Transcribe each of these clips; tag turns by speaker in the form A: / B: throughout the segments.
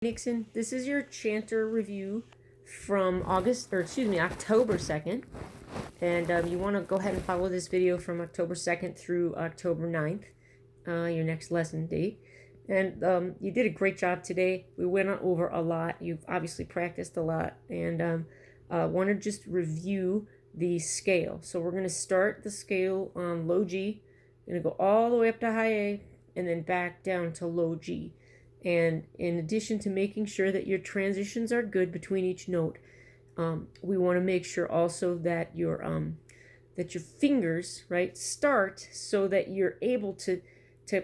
A: Nixon, this is your Chanter review from October 2nd. And you want to go ahead and follow this video from October 2nd through October 9th, your next lesson date. And you did a great job today. We went over a lot. You've obviously practiced a lot. And want to just review the scale. So we're going to start the scale on low G. We're going to go all the way up to high A and then back down to low G. And in addition to making sure that your transitions are good between each note, we want to make sure also that your fingers, right, start so that you're able to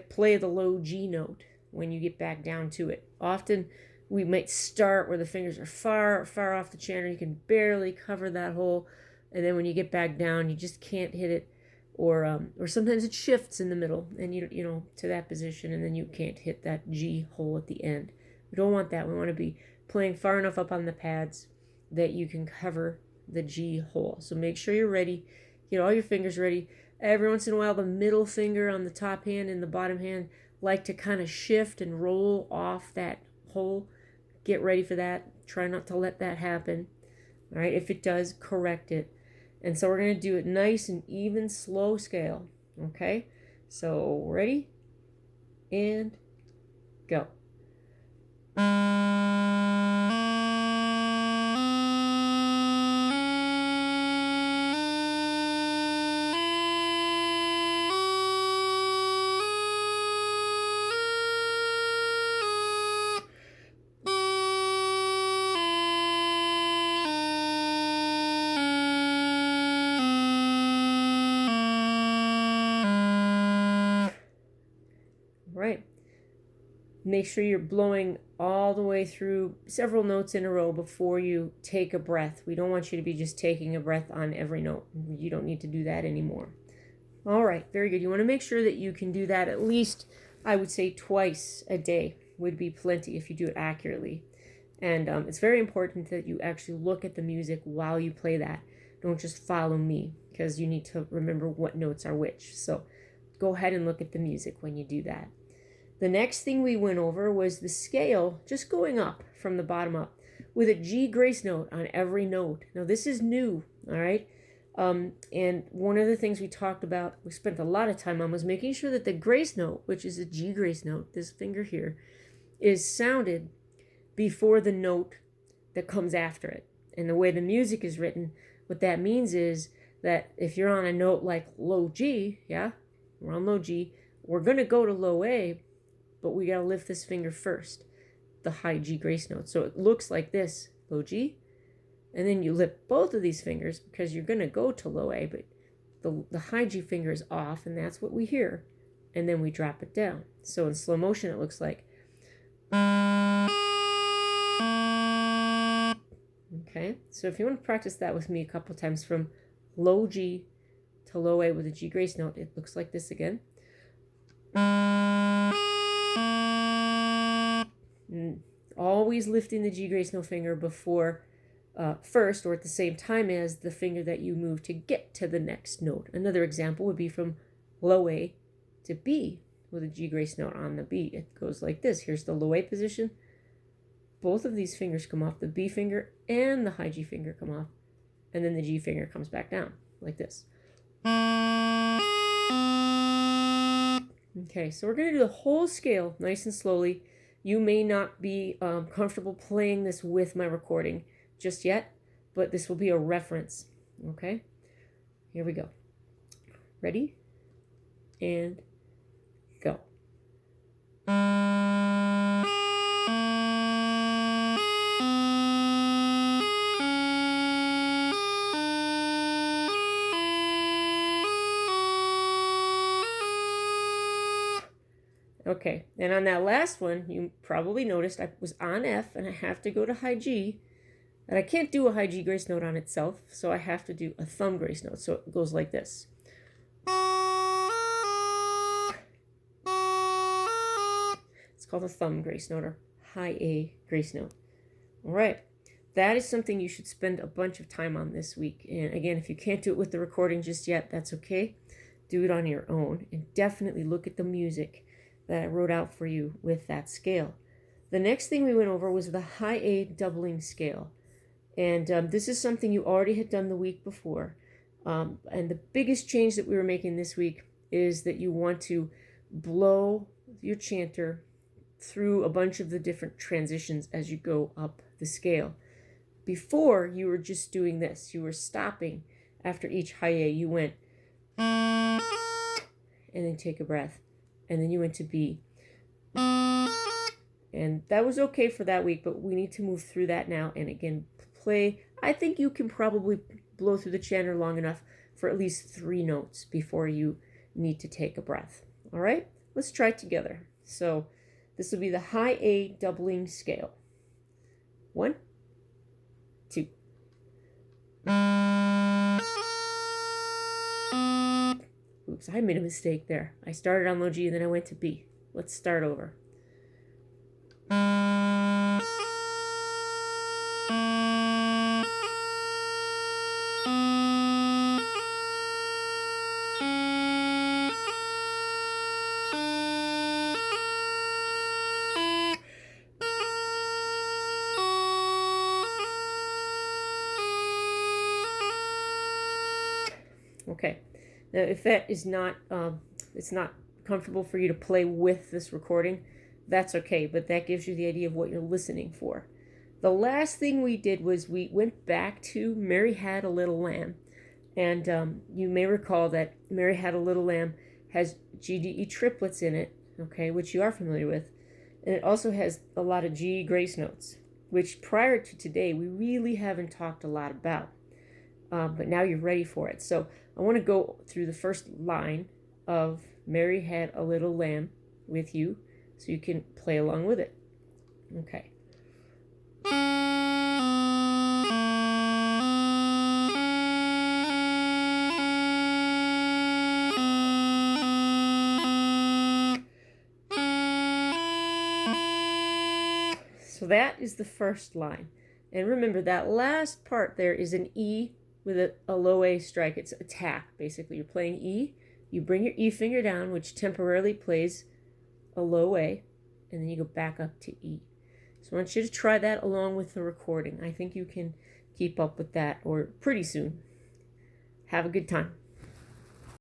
A: play the low G note when you get back down to it. Often we might start where the fingers are far off the chanter. You can barely cover that hole, and then when you get back down, you just can't hit it. Or sometimes it shifts in the middle and you know to that position, and then you can't hit that G hole at the end. We don't want that. We want to be playing far enough up on the pads that you can cover the G hole. So make sure you're ready. Get all your fingers ready. Every once in a while, the middle finger on the top hand and the bottom hand like to kind of shift and roll off that hole. Get ready for that. Try not to let that happen. All right, if it does, correct it. And so we're going to do it nice and even, slow scale. Okay? So, ready? And go. Right. Make sure you're blowing all the way through several notes in a row before you take a breath. We don't want you to be just taking a breath on every note. You don't need to do that anymore. All right, very good. You want to make sure that you can do that at least, I would say, twice a day would be plenty if you do it accurately. And it's very important that you actually look at the music while you play that. Don't just follow me, because you need to remember what notes are which. So go ahead and look at the music when you do that. The next thing we went over was the scale just going up from the bottom up with a G grace note on every note. Now this is new, all right? And one of the things we talked about, we spent a lot of time on, was making sure that the grace note, which is a G grace note, this finger here, is sounded before the note that comes after it. And the way the music is written, what that means is that if you're on a note like low G, yeah, we're on low G, we're going to go to low A, but we got to lift this finger first, the high G grace note. So it looks like this, low G, and then you lift both of these fingers because you're going to go to low A, but the high G finger is off, and that's what we hear. And then we drop it down. So in slow motion, it looks like. Okay, so if you want to practice that with me a couple times from low G to low A with a G grace note, it looks like this again. Always lifting the G grace note finger before first, or at the same time as the finger that you move to get to the next note. Another example would be from low A to B with a G grace note on the B. It goes like this. Here's the low A position. Both of these fingers come off. The B finger and the high G finger come off. And then the G finger comes back down like this. Okay, so we're going to do the whole scale nice and slowly. You may not be comfortable playing this with my recording just yet, but this will be a reference. Okay, here we go. Ready? And go. Okay, and on that last one, you probably noticed I was on F and I have to go to high G, and I can't do a high G grace note on itself, so I have to do a thumb grace note. So it goes like this. It's called a thumb grace note, or high A grace note. All right, that is something you should spend a bunch of time on this week. And again, if you can't do it with the recording just yet, that's okay. Do it on your own, and definitely look at the music that I wrote out for you with that scale. The next thing we went over was the high A doubling scale. And this is something you already had done the week before. And the biggest change that we were making this week is that you want to blow your chanter through a bunch of the different transitions as you go up the scale. Before, you were just doing this. You were stopping after each high A. You went and then take a breath. And then you went to B. And that was okay for that week, but we need to move through that now. And again, play. I think you can probably blow through the chanter long enough for at least 3 notes before you need to take a breath. All right, let's try it together. So this will be the high A doubling scale. 1, 2. Oops, I made a mistake there. I started on low G and then I went to B. Let's start over. Okay, now if that is not, it's not comfortable for you to play with this recording, that's okay, but that gives you the idea of what you're listening for. The last thing we did was we went back to Mary Had a Little Lamb, and you may recall that Mary Had a Little Lamb has GDE triplets in it, okay, which you are familiar with, and it also has a lot of G grace notes, which prior to today we really haven't talked a lot about. But now you're ready for it. So I want to go through the first line of Mary Had a Little Lamb with you so you can play along with it. Okay. So that is the first line. And remember, that last part there is an E with a low A strike. It's a tap, basically. You're playing E. You bring your E finger down, which temporarily plays a low A, and then you go back up to E. So I want you to try that along with the recording. I think you can keep up with that, or pretty soon. Have a good time.